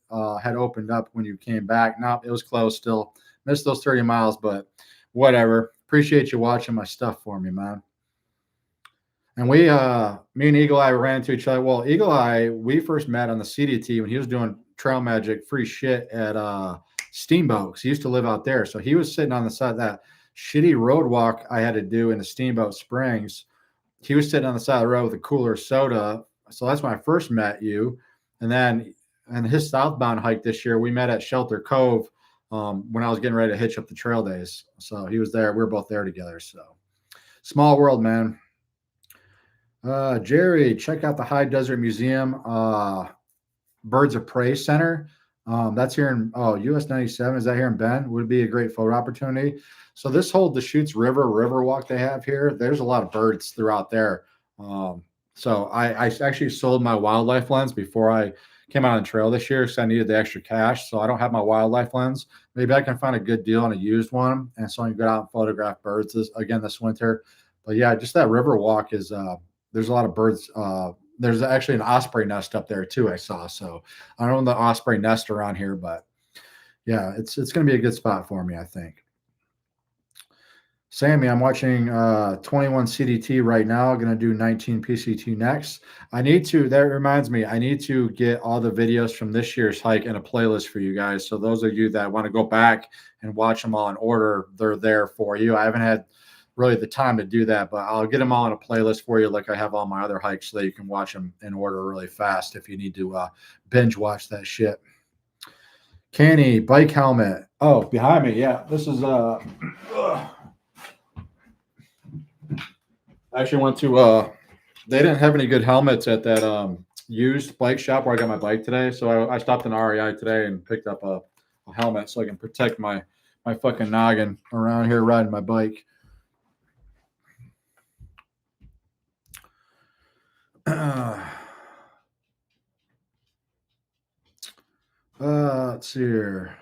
had opened up when you came back. Nope, it was closed still. Missed those 30 miles, but whatever. Appreciate you watching my stuff for me, man. And me and Eagle Eye ran into each other. Well, Eagle Eye, we first met on the CDT when he was doing Trail Magic free shit at Steamboat. He used to live out there. So he was sitting on the side of that shitty road walk I had to do in the Steamboat Springs. He was sitting on the side of the road with a cooler soda. So that's when I first met you. And then his southbound hike this year, we met at Shelter Cove when I was getting ready to hitch up the trail days. So he was there. We were both there together. So small world, man. Jerry, check out the High Desert Museum Birds of Prey Center. That's here in US 97. Is that here in Bend? Would be a great photo opportunity. So this whole Deschutes River walk they have here, there's a lot of birds throughout there. So I actually sold my wildlife lens before I came out on trail this year because I needed the extra cash. So I don't have my wildlife lens. Maybe I can find a good deal on a used one, and so I can go out and photograph birds this winter. But yeah, just that river walk is there's a lot of birds. There's actually an osprey nest up there too, I saw. So I don't know the osprey nest around here, but yeah, it's going to be a good spot for me, I think. Sammy, I'm watching 21 CDT right now. Going to do 19 PCT next. That reminds me, I need to get all the videos from this year's hike in a playlist for you guys. So those of you that want to go back and watch them all in order, they're there for you. I haven't had really the time to do that, but I'll get them all in a playlist for you like I have all my other hikes so that you can watch them in order really fast if you need to binge watch that shit. Kenny, bike helmet. Oh, behind me. Yeah, this is I actually went to they didn't have any good helmets at that used bike shop where I got my bike today. So I stopped in REI today and picked up a helmet so I can protect my fucking noggin around here riding my bike. Let's see here.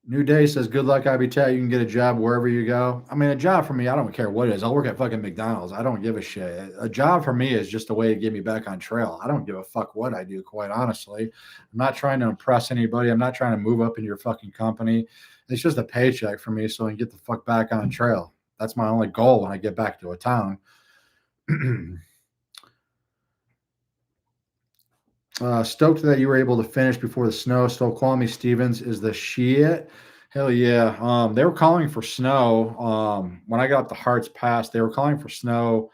New Day says, good luck, Habitat. You can get a job wherever you go. I mean, a job for me, I don't care what it is. I'll work at fucking McDonald's. I don't give a shit. A job for me is just a way to get me back on trail. I don't give a fuck what I do, quite honestly. I'm not trying to impress anybody. I'm not trying to move up in your fucking company. It's just a paycheck for me so I can get the fuck back on trail. That's my only goal when I get back to a town. Stoked that you were able to finish before the snow. Still calling me Stevens is the shit. Hell yeah. They were calling for snow. When I got up the Hearts Pass, they were calling for snow,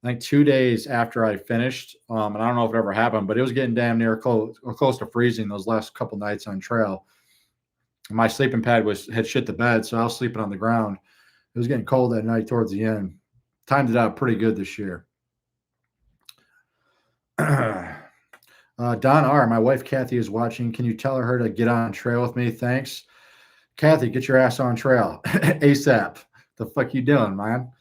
I think 2 days after I finished. And I don't know if it ever happened, but it was getting damn near close to freezing those last couple nights on trail. My sleeping pad had shit the bed, so I was sleeping on the ground. It was getting cold that night towards the end. Timed it out pretty good this year. Don R., my wife Kathy is watching. Can you tell her to get on trail with me? Thanks. Kathy, get your ass on trail ASAP. The fuck you doing, man?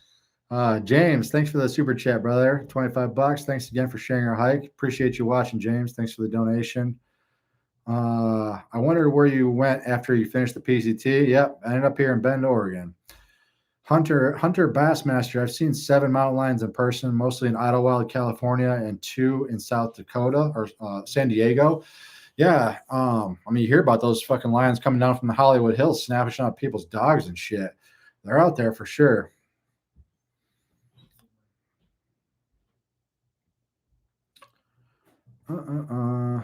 James, thanks for the super chat, brother. 25 bucks. Thanks again for sharing our hike. Appreciate you watching, James. Thanks for the donation. I wondered where you went after you finished the PCT. Yep, I ended up here in Bend, Oregon. Hunter Bassmaster. I've seen 7 mountain lions in person, mostly in Idlewild, California, and 2 in South Dakota or San Diego. Yeah, I mean, you hear about those fucking lions coming down from the Hollywood Hills, snapping on people's dogs and shit. They're out there for sure.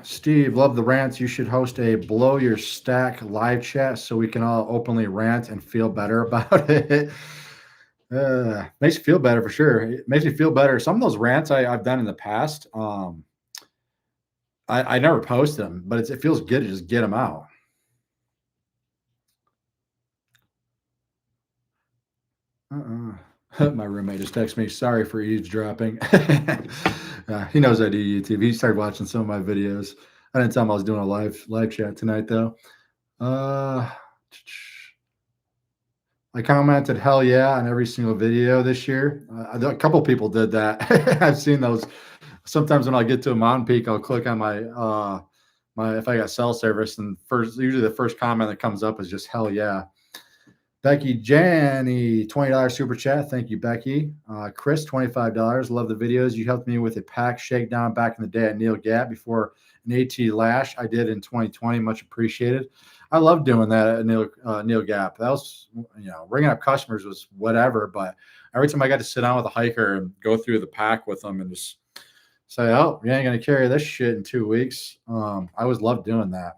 Steve, love the rants. You should host a blow your stack live chat so we can all openly rant and feel better about it. Makes you feel better for sure. It makes me feel better. Some of those rants I've done in the past, I never post them, but it feels good to just get them out. My roommate just texted me, sorry for eavesdropping. He knows I do YouTube. He started watching some of my videos. I didn't tell him I was doing a live chat tonight, though. I commented hell yeah on every single video this year. A couple people did that. I've seen those. Sometimes when I get to a mountain peak, I'll click on my if I got cell service, and usually the first comment that comes up is just hell yeah. Becky Janny, $20 super chat. Thank you, Becky. Chris, $25. Love the videos. You helped me with a pack shakedown back in the day at Neil Gap before an AT lash I did in 2020. Much appreciated. I love doing that at Neil Gap. That was, ringing up customers was whatever, but every time I got to sit down with a hiker and go through the pack with them and just say, oh, you ain't going to carry this shit in 2 weeks. I always loved doing that.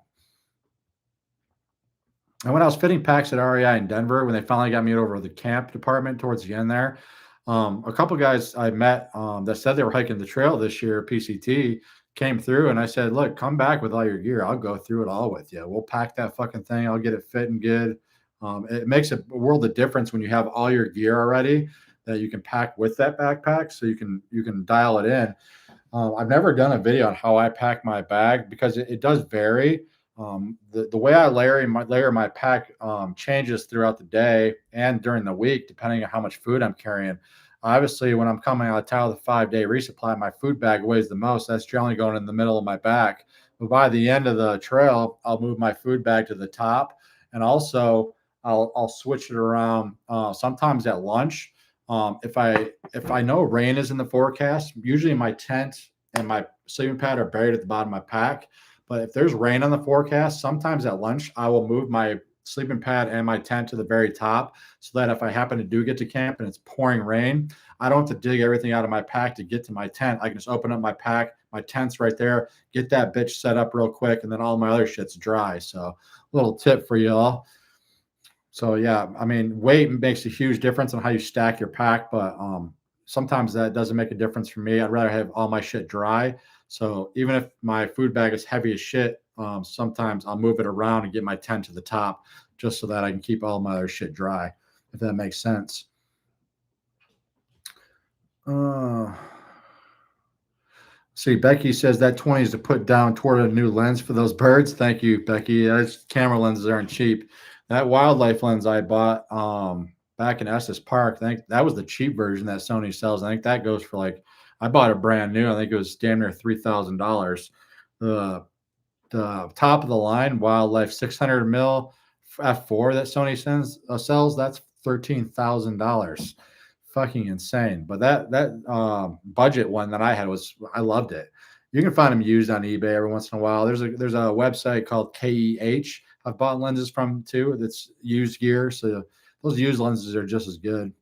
And when I was fitting packs at REI in Denver, when they finally got me over the camp department towards the end there, a couple guys I met that said they were hiking the trail this year, PCT, came through, and I said, look, come back with all your gear. I'll go through it all with you. We'll pack that fucking thing. I'll get it fitting good. It makes a world of difference when you have all your gear already that you can pack with that backpack, so you can dial it in. I've never done a video on how I pack my bag because it does vary. The way I layer my pack changes throughout the day and during the week, depending on how much food I'm carrying. Obviously, when I'm coming out of town with a 5-day resupply, my food bag weighs the most. That's generally going in the middle of my back. But by the end of the trail, I'll move my food bag to the top, and also I'll switch it around. Sometimes at lunch, if I know rain is in the forecast, usually my tent and my sleeping pad are buried at the bottom of my pack. But if there's rain on the forecast, sometimes at lunch, I will move my sleeping pad and my tent to the very top so that if I happen to get to camp and it's pouring rain, I don't have to dig everything out of my pack to get to my tent. I can just open up my pack, my tent's right there, get that bitch set up real quick, and then all my other shit's dry. So little tip for y'all. So yeah, I mean, weight makes a huge difference on how you stack your pack, but sometimes that doesn't make a difference for me. I'd rather have all my shit dry. So even if my food bag is heavy as shit, sometimes I'll move it around and get my tent to the top just so that I can keep all my other shit dry, if that makes sense. See, Becky says that 20 is to put down toward a new lens for those birds. Thank you, Becky. Those camera lenses aren't cheap. That wildlife lens I bought back in Estes Park, I think that was the cheap version that Sony sells. I think that goes for I bought it brand new. I think it was damn near $3,000. The top of the line wildlife 600 mil f4 that Sony sells, that's $13,000. Fucking insane. But that budget one that I had I loved it. You can find them used on eBay every once in a while. There's a website called KEH I've bought lenses from too. That's used gear. So those used lenses are just as good.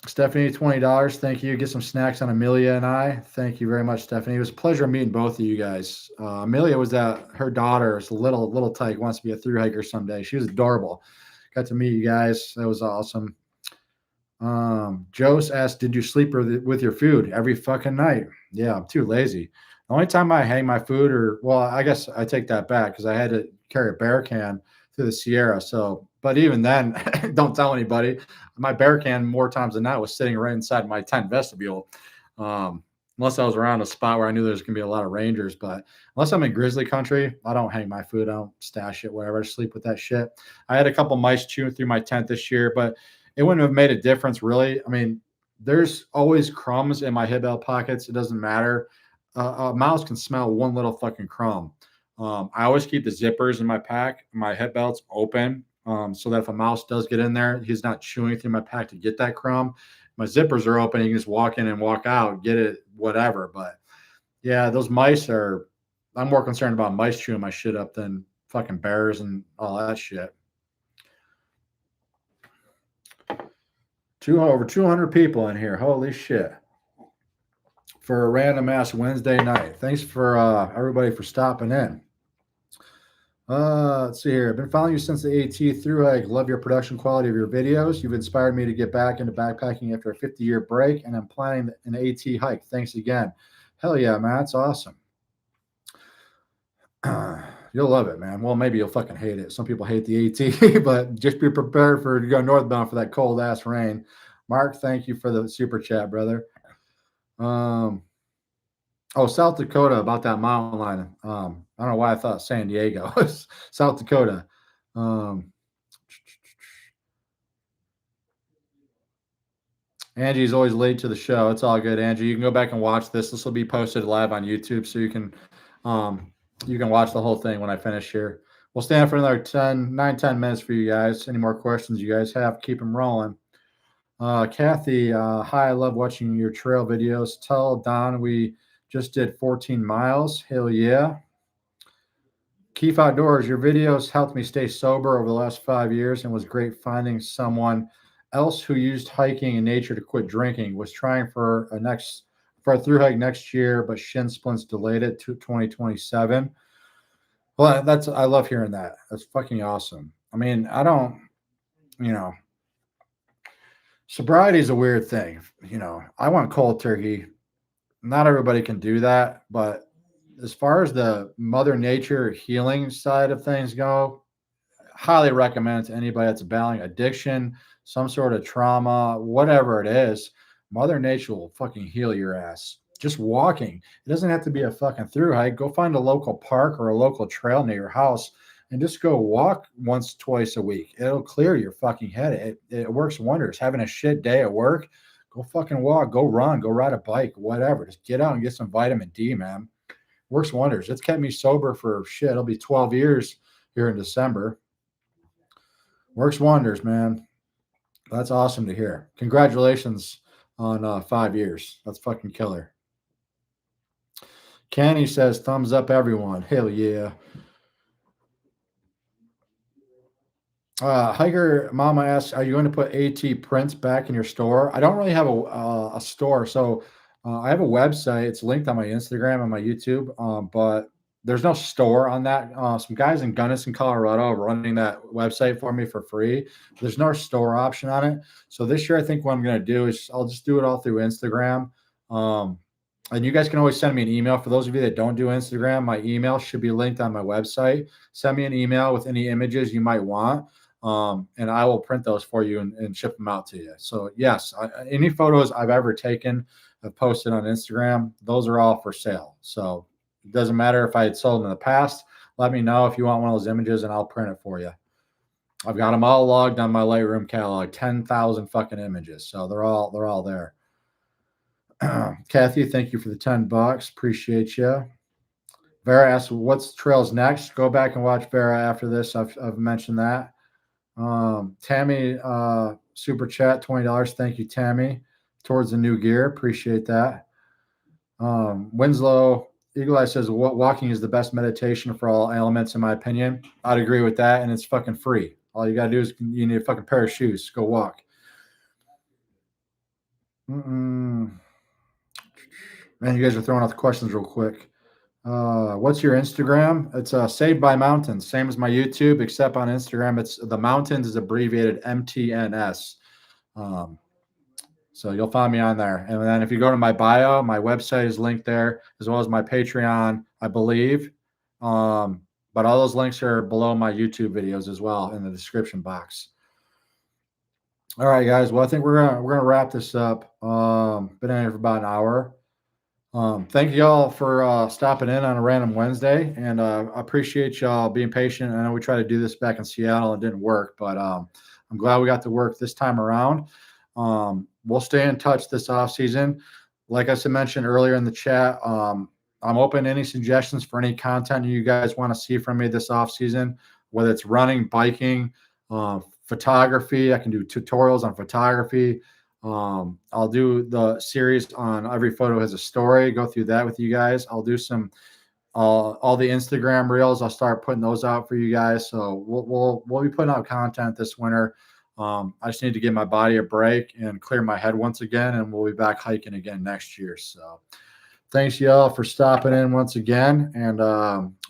Stephanie, $20. Thank you. Get some snacks on Amelia and I. Thank you very much, Stephanie. It was a pleasure meeting both of you guys. Amelia was her daughter is little tyke, wants to be a thru hiker someday. She was adorable. Got to meet you guys. That was awesome. Jose asked, did you sleep with your food every fucking night? Yeah, I'm too lazy. The only time I hang my food I guess I take that back because I had to carry a bear can through the Sierra. So, but even then, don't tell anybody. My bear can more times than not was sitting right inside my tent vestibule. unless I was around a spot where I knew there's gonna be a lot of rangers. But unless I'm in grizzly country, I don't hang my food, I don't stash it, whatever. I sleep with that shit. I had a couple mice chewing through my tent this year, but it wouldn't have made a difference really. I mean, there's always crumbs in my hip belt pockets. It doesn't matter. A mouse can smell one little fucking crumb. I always keep the zippers in my pack, my hip belts open, so that if a mouse does get in there, he's not chewing through my pack to get that crumb. My zippers are open. You can just walk in and walk out, get it, whatever. But yeah, those mice are. I'm more concerned about mice chewing my shit up than fucking bears and all that shit. Over 200 people in here. Holy shit! For a random ass Wednesday night. Thanks for everybody for stopping in. Let's see here. I've been following you since the AT through hike. Love your production quality of your videos. You've inspired me to get back into backpacking after a 50-year break, and I'm planning an AT hike. Thanks again. Hell yeah, man. That's awesome. You'll love it, man. Well, maybe you'll fucking hate it. Some people hate the AT, but just be prepared for to go northbound for that cold ass rain. Mark, thank you for the super chat, brother. Oh, South Dakota, about that mountain line. I don't know why I thought San Diego. South Dakota. Angie's always late to the show. It's all good, Angie. You can go back and watch this. This will be posted live on YouTube, so you can watch the whole thing when I finish here. We'll stand for another 10 minutes for you guys. Any more questions you guys have, keep them rolling. Kathy, hi, I love watching your trail videos. Tell Don we just did 14 miles. Hell yeah. Keith Outdoors, your videos helped me stay sober over the last 5 years and was great finding someone else who used hiking and nature to quit drinking. Was trying for a through hike next year, but shin splints delayed it to 2027. Well, I love hearing that. That's fucking awesome. I mean, I don't, sobriety is a weird thing. I want cold turkey. Not everybody can do that, but as far as the mother nature healing side of things go, highly recommend to anybody that's battling addiction, some sort of trauma, whatever it is. Mother nature will fucking heal your ass. Just walking. It doesn't have to be a fucking through hike. Go find a local park or a local trail near your house and just go walk once, twice a week. It'll clear your fucking head. It works wonders. Having a shit day at work, go fucking walk, go run, go ride a bike, whatever. Just get out and get some vitamin D, man. Works wonders. It's kept me sober for shit. It'll be 12 years here in December. Works wonders, man. That's awesome to hear. Congratulations on 5 years. That's fucking killer. Kenny says, thumbs up, everyone. Hell yeah. Hiker Mama asks, are you going to put AT prints back in your store? I don't really have a store. So I have a website. It's linked on my Instagram and my YouTube, but there's no store on that. Some guys in Gunnison, Colorado are running that website for me for free. There's no store option on it. So this year, I think what I'm going to do is I'll just do it all through Instagram. And you guys can always send me an email. For those of you that don't do Instagram, my email should be linked on my website. Send me an email with any images you might want. And I will print those for you and ship them out to you. So yes, any photos I've ever taken, I've posted on Instagram, those are all for sale. So it doesn't matter if I had sold them in the past. Let me know if you want one of those images and I'll print it for you. I've got them all logged on my Lightroom catalog, 10,000 fucking images. So they're all there. Kathy, thank you for the $10. Appreciate you. Vera asks, what's trails next? Go back and watch Vera after this. I've mentioned that. Tammy, super chat, $20. Thank you, Tammy, towards the new gear. Appreciate that. Winslow Eagle Eye says, walking is the best meditation for all ailments, in my opinion. I'd agree with that. And it's fucking free. All you got to do is you need a fucking pair of shoes. Go walk. Man, you guys are throwing out the questions real quick. What's your Instagram? It's Saved by Mountains, same as my YouTube, except on Instagram, it's the Mountains is abbreviated MTNS. So you'll find me on there. And then if you go to my bio, my website is linked there, as well as my Patreon, I believe. But all those links are below my YouTube videos as well in the description box. All right, guys. Well, I think we're gonna wrap this up. Been in here for about an hour. Thank y'all for stopping in on a random Wednesday, and I appreciate y'all being patient. I know we tried to do this back in Seattle, it didn't work, but I'm glad we got to work this time around. We'll stay in touch this off season. Like I said, mentioned earlier in the chat, I'm open to any suggestions for any content you guys want to see from me this off season, whether it's running, biking, photography. I can do tutorials on photography. I'll do the series on every photo has a story, go through that with you guys. I'll do some all the Instagram reels. I'll start putting those out for you guys. So we'll be putting out content this winter. I just need to give my body a break and clear my head once again, and we'll be back hiking again next year. So thanks y'all for stopping in once again, and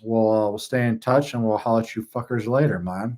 we'll stay in touch, and we'll holler at you fuckers later, man.